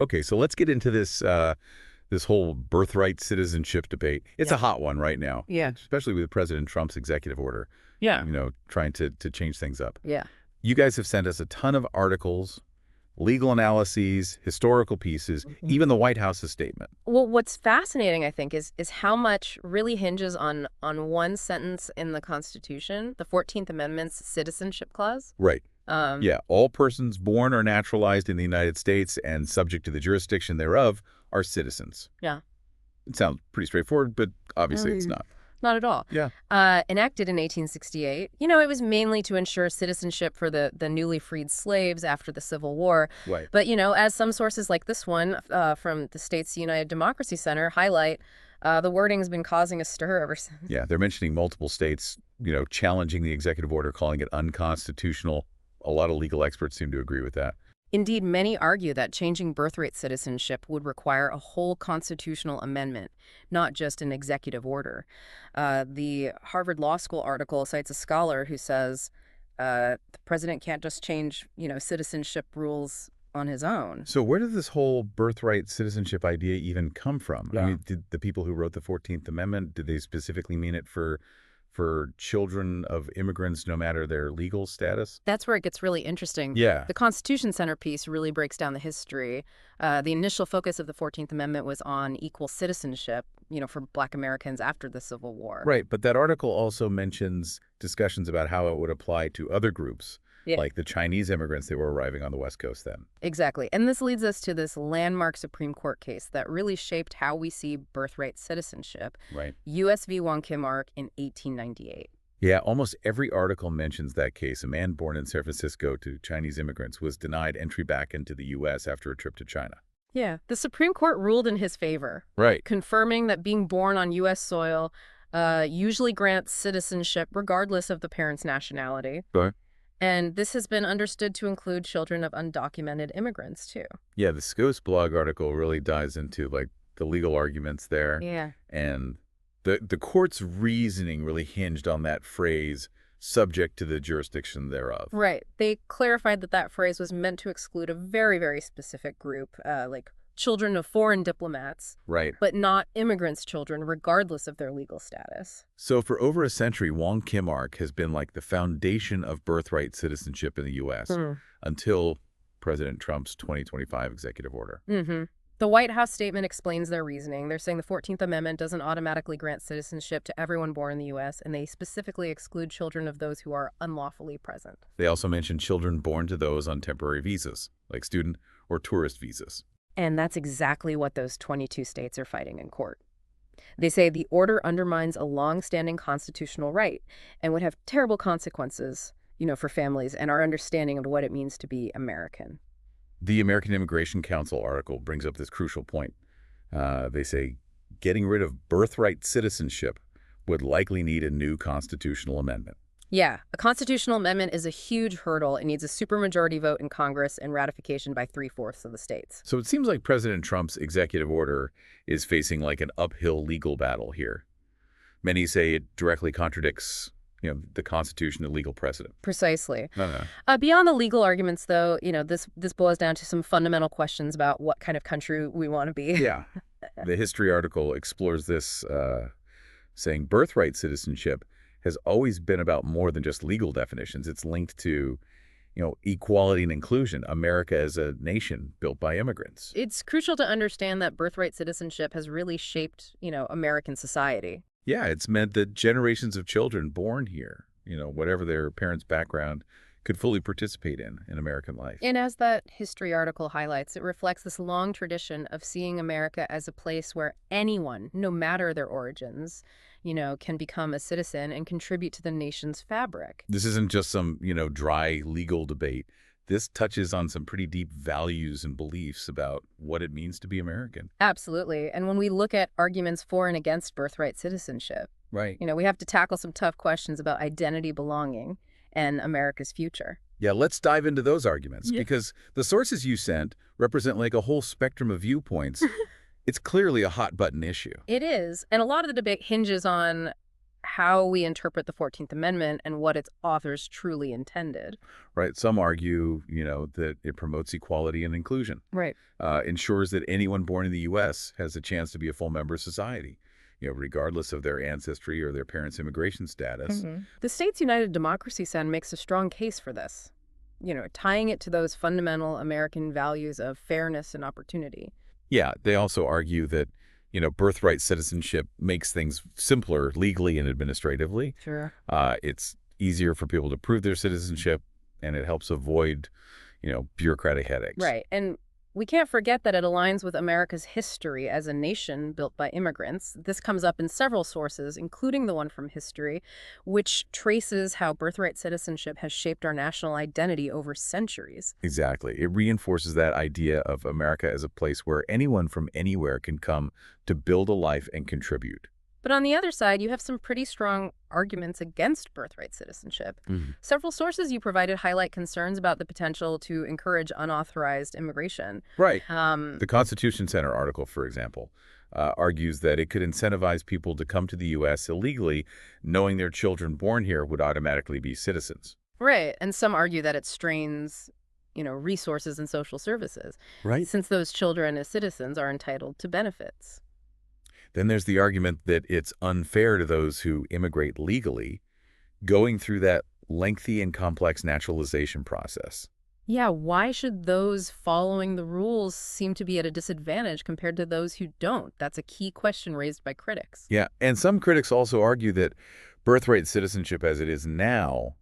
Okay, so let's get into this whole birthright citizenship debate. It's Yeah. a hot one right now, Yeah. especially with President Trump's executive order, Yeah. trying to change things up. Yeah. You guys have sent us a ton of articles, legal analyses, historical pieces, Mhm. even the White House's statement. Well, what's fascinating, I think, is how much really hinges on one sentence in the Constitution, the 14th Amendment's citizenship clause. Right. Um, Yeah, all persons born or naturalized in the United States and subject to the jurisdiction thereof are citizens. yeah, It sounds pretty straightforward, but obviously it's not. not at all. Yeah. Enacted in 1868, it was mainly to ensure citizenship for the newly freed slaves after the Civil War. Right. But, as some sources like this one from the state's United Democracy Center highlight, the wording's been causing a stir ever since. Yeah, they're mentioning multiple states, challenging the executive order, calling it unconstitutional. A lot of legal experts seem to agree with that. Indeed, many argue that changing birthright citizenship would require a whole constitutional amendment, not just an executive order. The Harvard Law School article cites a scholar who says the president can't just change, citizenship rules on his own. So where did this whole birthright citizenship idea even come from? I Yeah. mean, did the people who wrote the 14th Amendment, did they specifically mean it for children of immigrants, no matter their legal status? That's where it gets really interesting. Yeah. The Constitution Center piece really breaks down the history. The initial focus of the 14th Amendment was on equal citizenship, for Black Americans after the Civil War. Right, but that article also mentions discussions about how it would apply to other groups, Yeah. like the Chinese immigrants that were arriving on the West Coast then. Exactly. And this leads us to this landmark Supreme Court case that really shaped how we see birthright citizenship, Right. U.S. v. Wong Kim Ark in 1898. Yeah, almost every article mentions that case. A man born in San Francisco to Chinese immigrants was denied entry back into the U.S. after a trip to China. Yeah. The Supreme Court ruled in his favor, Right. confirming that being born on U.S. soil usually grants citizenship regardless of the parent's nationality. Sure. And this has been understood to include children of undocumented immigrants, too. Yeah, the Scopes blog article really dives into, the legal arguments there. Yeah. And the court's reasoning really hinged on that phrase, subject to the jurisdiction thereof. Right. They clarified that that phrase was meant to exclude a very, very specific group, like children of foreign diplomats, Right. but not immigrants' children, regardless of their legal status. So for over a century, Wong Kim Ark has been like the foundation of birthright citizenship in the U.S. until President Trump's 2025 executive order. Mm-hmm. The White House statement explains their reasoning. They're saying the 14th Amendment doesn't automatically grant citizenship to everyone born in the U.S., and they specifically exclude children of those who are unlawfully present. They also mention children born to those on temporary visas, like student or tourist visas. And that's exactly what those 22 states are fighting in court. They say the order undermines a long-standing constitutional right and would have terrible consequences, for families and our understanding of what it means to be American. The American Immigration Council article brings up this crucial point. They say getting rid of birthright citizenship would likely need a new constitutional amendment. Yeah, a constitutional amendment is a huge hurdle. It needs a supermajority vote in Congress and ratification by 3/4 of the states. So it seems like President Trump's executive order is facing like an uphill legal battle here. Many say it directly contradicts, the Constitution and legal precedent. Precisely. No. Beyond the legal arguments, though, this boils down to some fundamental questions about what kind of country we want to be. Yeah. The history article explores this, saying birthright citizenship has always been about more than just legal definitions. It's linked to, equality and inclusion, America as a nation built by immigrants. It's crucial to understand that birthright citizenship has really shaped, American society. Yeah, it's meant that generations of children born here, whatever their parents' background, could fully participate in American life. And as that history article highlights, it reflects this long tradition of seeing America as a place where anyone, no matter their origins, can become a citizen and contribute to the nation's fabric. This isn't just some, dry legal debate. This touches on some pretty deep values and beliefs about what it means to be American. Absolutely. And when we look at arguments for and against birthright citizenship, Right. we have to tackle some tough questions about identity, belonging, and America's future. Yeah, let's dive into those arguments because the sources you sent represent like a whole spectrum of viewpoints. It's clearly a hot button issue. It is. And a lot of the debate hinges on how we interpret the 14th Amendment and what its authors truly intended. Right. Some argue, that it promotes equality and inclusion, Right. ensures that anyone born in the U.S. has a chance to be a full member of society, regardless of their ancestry or their parents' immigration status. The States United Democracy Center makes a strong case for this, tying it to those fundamental American values of fairness and opportunity. Yeah, they also argue that, birthright citizenship makes things simpler legally and administratively. Sure. It's easier for people to prove their citizenship, and it helps avoid, bureaucratic headaches. Right. And we can't forget that it aligns with America's history as a nation built by immigrants. This comes up in several sources, including the one from history, which traces how birthright citizenship has shaped our national identity over centuries. Exactly. It reinforces that idea of America as a place where anyone from anywhere can come to build a life and contribute. But on the other side, you have some pretty strong arguments against birthright citizenship. Several sources you provided highlight concerns about the potential to encourage unauthorized immigration. Right. The Constitution Center article, for example, argues that it could incentivize people to come to the U.S. illegally, knowing their children born here would automatically be citizens. Right. And some argue that it strains, resources and social services, Right. since those children as citizens are entitled to benefits. Then there's the argument that it's unfair to those who immigrate legally, going through that lengthy and complex naturalization process. Yeah, why should those following the rules seem to be at a disadvantage compared to those who don't? That's a key question raised by critics. Yeah, and some critics also argue that birthright citizenship as it is now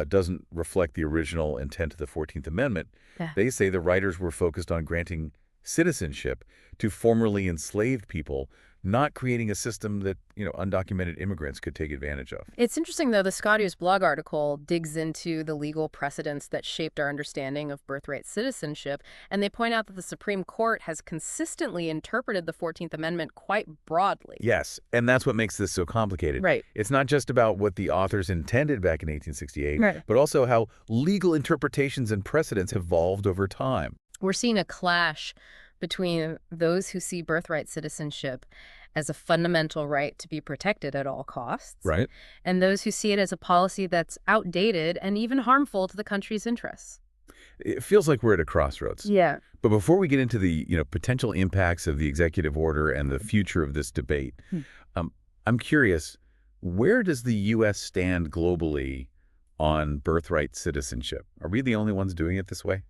doesn't reflect the original intent of the 14th Amendment. Yeah. They say the writers were focused on granting citizenship to formerly enslaved people, not creating a system that, undocumented immigrants could take advantage of. It's interesting, though, the Scottish blog article digs into the legal precedents that shaped our understanding of birthright citizenship, and they point out that the Supreme Court has consistently interpreted the 14th Amendment quite broadly. Yes, and that's what makes this so complicated. Right. It's not just about what the authors intended back in 1868, Right. but also how legal interpretations and precedents evolved over time. We're seeing a clash between those who see birthright citizenship as a fundamental right to be protected at all costs, Right. and those who see it as a policy that's outdated and even harmful to the country's interests. It feels like we're at a crossroads. Yeah. But before we get into the, potential impacts of the executive order and the future of this debate, I'm curious, where does the U.S. stand globally on birthright citizenship? Are we the only ones doing it this way?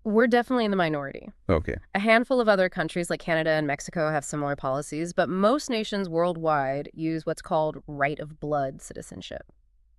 We're definitely in the minority. Okay. A handful of other countries like Canada and Mexico have similar policies, but most nations worldwide use what's called right of blood citizenship.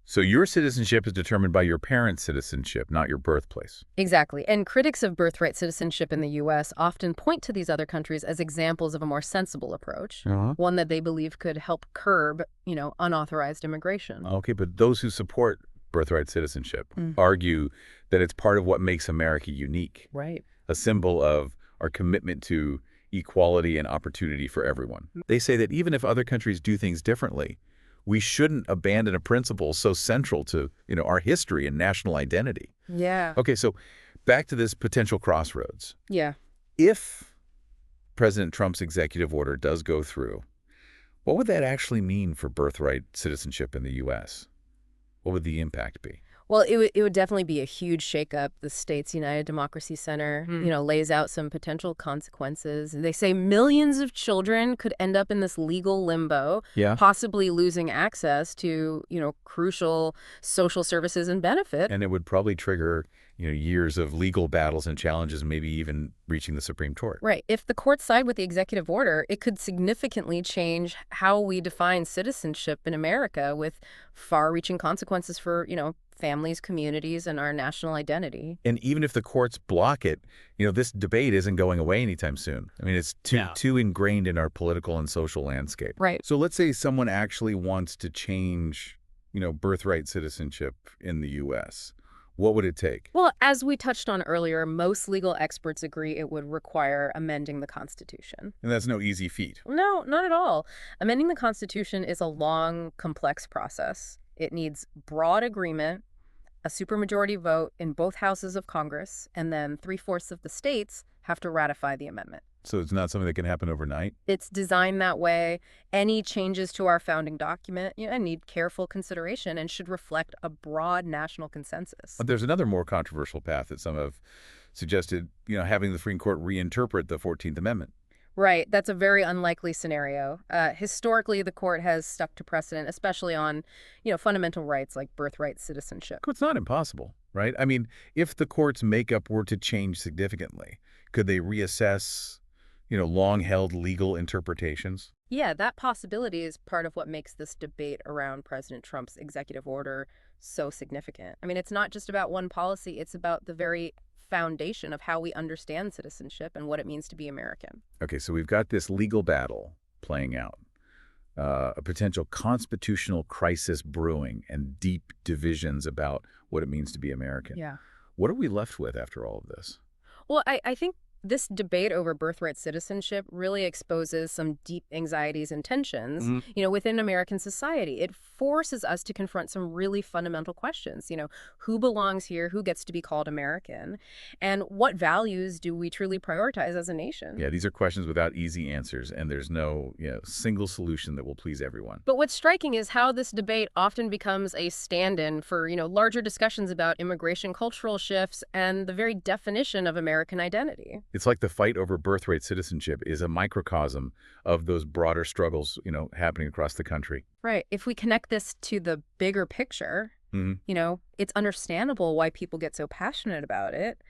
So your citizenship is determined by your parents' citizenship, not your birthplace. Exactly. And critics of birthright citizenship in the U.S. often point to these other countries as examples of a more sensible approach, one that they believe could help curb, unauthorized immigration. Okay, but those who support birthright citizenship argue that it's part of what makes America unique. Right. A symbol of our commitment to equality and opportunity for everyone. They say that even if other countries do things differently, we shouldn't abandon a principle so central to, our history and national identity. Yeah. Okay, so back to this potential crossroads. Yeah. If President Trump's executive order does go through, what would that actually mean for birthright citizenship in the U.S.? What would the impact be? Well, it would definitely be a huge shakeup. The States United Democracy Center, lays out some potential consequences. They say millions of children could end up in this legal limbo, possibly losing access to, crucial social services and benefits. And it would probably trigger, years of legal battles and challenges, maybe even reaching the Supreme Court. Right. If the courts side with the executive order, it could significantly change how we define citizenship in America, with far-reaching consequences for, families, communities, and our national identity. And even if the courts block it, this debate isn't going away anytime soon. I mean, it's too ingrained in our political and social landscape. Right. So let's say someone actually wants to change, birthright citizenship in the U.S. What would it take? Well, as we touched on earlier, most legal experts agree it would require amending the Constitution. And that's no easy feat. No, not at all. Amending the Constitution is a long, complex process. It needs broad agreement, a supermajority vote in both houses of Congress, and then 3/4 of the states have to ratify the amendment. So it's not something that can happen overnight? It's designed that way. Any changes to our founding document, need careful consideration and should reflect a broad national consensus. But there's another more controversial path that some have suggested, having the Supreme Court reinterpret the 14th Amendment. Right. That's a very unlikely scenario. Historically, the court has stuck to precedent, especially on, fundamental rights like birthright citizenship. It's not impossible, right? I mean, if the court's makeup were to change significantly, could they reassess, long-held legal interpretations? Yeah, that possibility is part of what makes this debate around President Trump's executive order so significant. I mean, it's not just about one policy, it's about the very foundation of how we understand citizenship and what it means to be American. Okay, so we've got this legal battle playing out, a potential constitutional crisis brewing, and deep divisions about what it means to be American. Yeah. What are we left with after all of this? Well, I think this debate over birthright citizenship really exposes some deep anxieties and tensions, within American society. It forces us to confront some really fundamental questions. Who belongs here? Who gets to be called American? And what values do we truly prioritize as a nation? Yeah, these are questions without easy answers, and there's no, single solution that will please everyone. But what's striking is how this debate often becomes a stand-in for, larger discussions about immigration, cultural shifts, and the very definition of American identity. It's like the fight over birthright citizenship is a microcosm of those broader struggles, happening across the country. Right. If we connect this to the bigger picture, it's understandable why people get so passionate about it.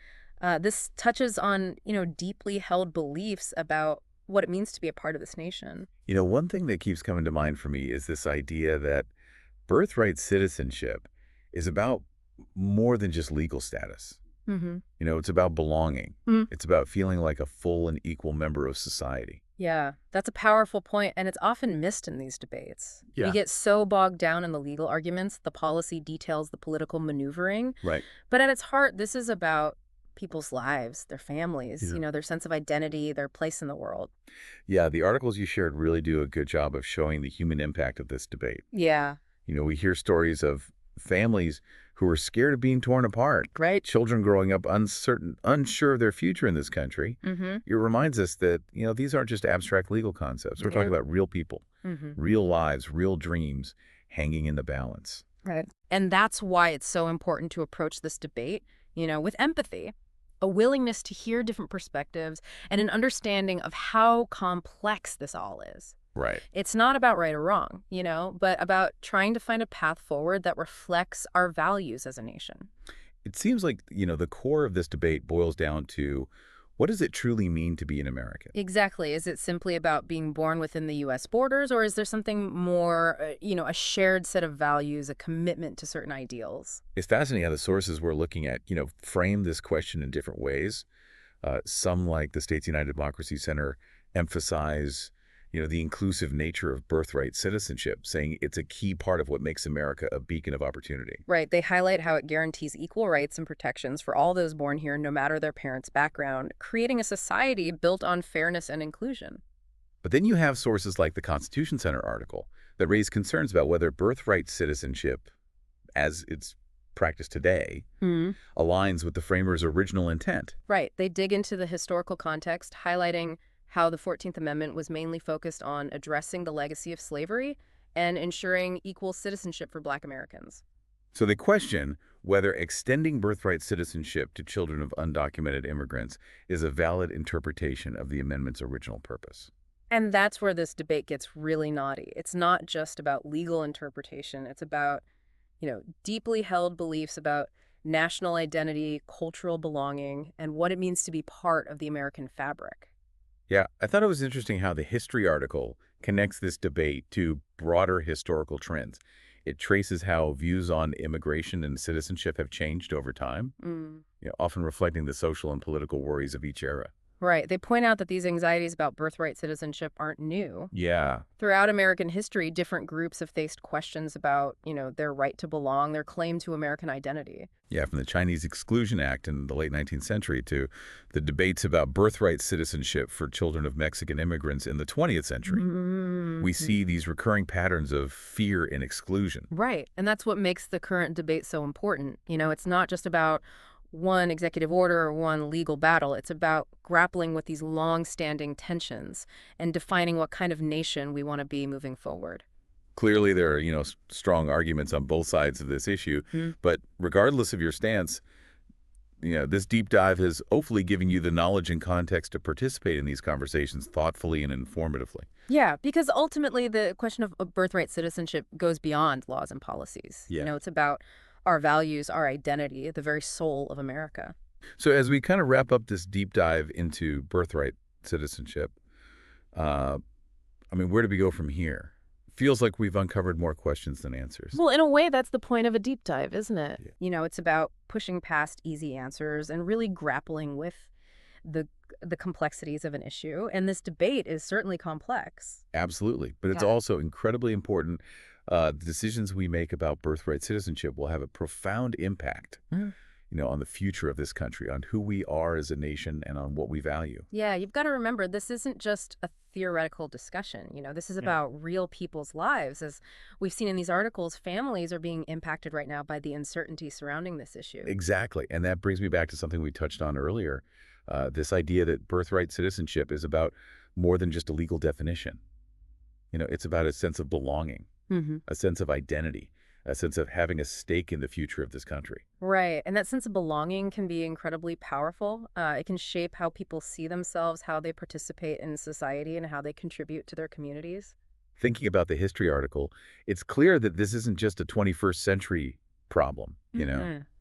This touches on, deeply held beliefs about what it means to be a part of this nation. One thing that keeps coming to mind for me is this idea that birthright citizenship is about more than just legal status. It's about belonging. It's about feeling like a full and equal member of society. Yeah, that's a powerful point, and it's often missed in these debates. Yeah. We get so bogged down in the legal arguments, the policy details, the political maneuvering. Right. But at its heart, this is about people's lives, their families, their sense of identity, their place in the world. Yeah, the articles you shared really do a good job of showing the human impact of this debate. Yeah. We hear stories of families who are scared of being torn apart. Right. Children growing up uncertain, unsure of their future in this country. It reminds us that, these aren't just abstract legal concepts. We're talking about real people, real lives, real dreams hanging in the balance. Right. And that's why it's so important to approach this debate, with empathy, a willingness to hear different perspectives, and an understanding of how complex this all is. Right. It's not about right or wrong, but about trying to find a path forward that reflects our values as a nation. It seems like, the core of this debate boils down to what does it truly mean to be an American? Exactly. Is it simply about being born within the U.S. borders, or is there something more, a shared set of values, a commitment to certain ideals? It's fascinating how the sources we're looking at, frame this question in different ways. Some, like the States United Democracy Center, emphasize the inclusive nature of birthright citizenship, saying it's a key part of what makes America a beacon of opportunity. Right. They highlight how it guarantees equal rights and protections for all those born here, no matter their parents' background, creating a society built on fairness and inclusion. But then you have sources like the Constitution Center article that raise concerns about whether birthright citizenship, as it's practiced today, aligns with the framers' original intent. Right. They dig into the historical context, highlighting how the 14th Amendment was mainly focused on addressing the legacy of slavery and ensuring equal citizenship for Black Americans. So they question whether extending birthright citizenship to children of undocumented immigrants is a valid interpretation of the amendment's original purpose. And that's where this debate gets really knotty. It's not just about legal interpretation. It's about, deeply held beliefs about national identity, cultural belonging, and what it means to be part of the American fabric. Yeah, I thought it was interesting how the history article connects this debate to broader historical trends. It traces how views on immigration and citizenship have changed over time, often reflecting the social and political worries of each era. Right. They point out that these anxieties about birthright citizenship aren't new. Yeah. Throughout American history, different groups have faced questions about, their right to belong, their claim to American identity. Yeah, from the Chinese Exclusion Act in the late 19th century to the debates about birthright citizenship for children of Mexican immigrants in the 20th century. We see these recurring patterns of fear and exclusion. Right. And that's what makes the current debate so important. It's not just about one executive order or one legal battle. It's about grappling with these long-standing tensions and defining what kind of nation we want to be moving forward. Clearly, there are, strong arguments on both sides of this issue, but regardless of your stance, this deep dive has hopefully given you the knowledge and context to participate in these conversations thoughtfully and informatively. Yeah, because ultimately the question of birthright citizenship goes beyond laws and policies. Yeah. It's about our values, our identity, the very soul of America. So as we kind of wrap up this deep dive into birthright citizenship, where do we go from here? Feels like we've uncovered more questions than answers. Well, in a way, that's the point of a deep dive, isn't it? Yeah. It's about pushing past easy answers and really grappling with the complexities of an issue. And this debate is certainly complex. Absolutely. But it's also incredibly important. The decisions we make about birthright citizenship will have a profound impact, on the future of this country, on who we are as a nation and on what we value. Yeah, you've got to remember, this isn't just a theoretical discussion. This is about real people's lives. As we've seen in these articles, families are being impacted right now by the uncertainty surrounding this issue. Exactly. And that brings me back to something we touched on earlier, this idea that birthright citizenship is about more than just a legal definition. It's about a sense of belonging, a sense of identity, a sense of having a stake in the future of this country. Right. And that sense of belonging can be incredibly powerful. It can shape how people see themselves, how they participate in society, and how they contribute to their communities. Thinking about the history article, it's clear that this isn't just a 21st century problem,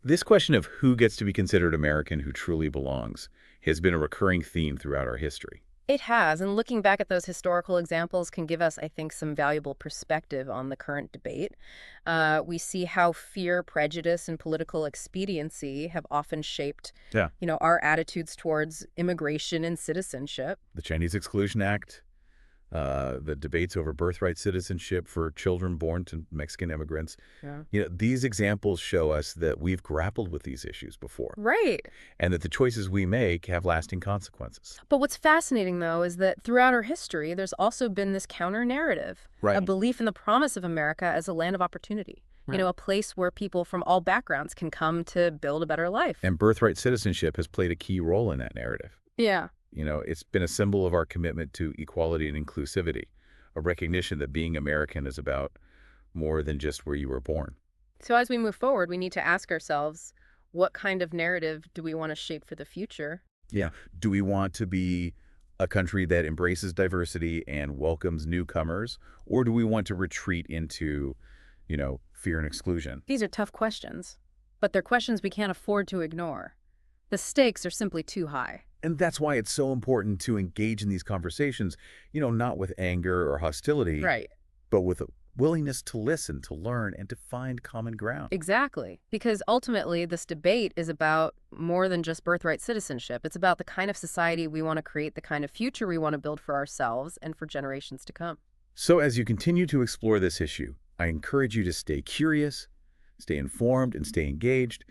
This question of who gets to be considered American, who truly belongs, has been a recurring theme throughout our history. It has, and looking back at those historical examples can give us, I think, some valuable perspective on the current debate. We see how fear, prejudice, and political expediency have often shaped, our attitudes towards immigration and citizenship. The Chinese Exclusion Act, the debates over birthright citizenship for children born to Mexican immigrants. Yeah. These examples show us that we've grappled with these issues before. Right. And that the choices we make have lasting consequences. But what's fascinating, though, is that throughout our history, there's also been this counter-narrative, a belief in the promise of America as a land of opportunity, a place where people from all backgrounds can come to build a better life. And birthright citizenship has played a key role in that narrative. Yeah. It's been a symbol of our commitment to equality and inclusivity, a recognition that being American is about more than just where you were born. So as we move forward, we need to ask ourselves, what kind of narrative do we want to shape for the future? Yeah. Do we want to be a country that embraces diversity and welcomes newcomers, or do we want to retreat into, fear and exclusion? These are tough questions, but they're questions we can't afford to ignore. The stakes are simply too high. And that's why it's so important to engage in these conversations, not with anger or hostility, but with a willingness to listen, to learn, and to find common ground. Exactly. Because ultimately, this debate is about more than just birthright citizenship. It's about the kind of society we want to create, the kind of future we want to build for ourselves and for generations to come. So as you continue to explore this issue, I encourage you to stay curious, stay informed, and stay engaged.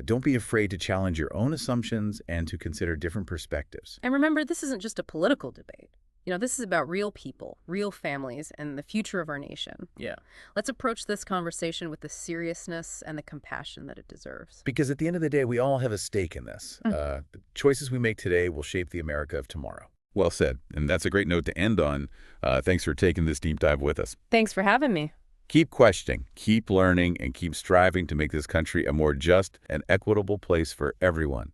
Don't be afraid to challenge your own assumptions and to consider different perspectives. And remember, this isn't just a political debate. This is about real people, real families, and the future of our nation. Yeah. Let's approach this conversation with the seriousness and the compassion that it deserves. Because at the end of the day, we all have a stake in this. The choices we make today will shape the America of tomorrow. Well said. And that's a great note to end on. Thanks for taking this deep dive with us. Thanks for having me. Keep questioning, keep learning, and keep striving to make this country a more just and equitable place for everyone.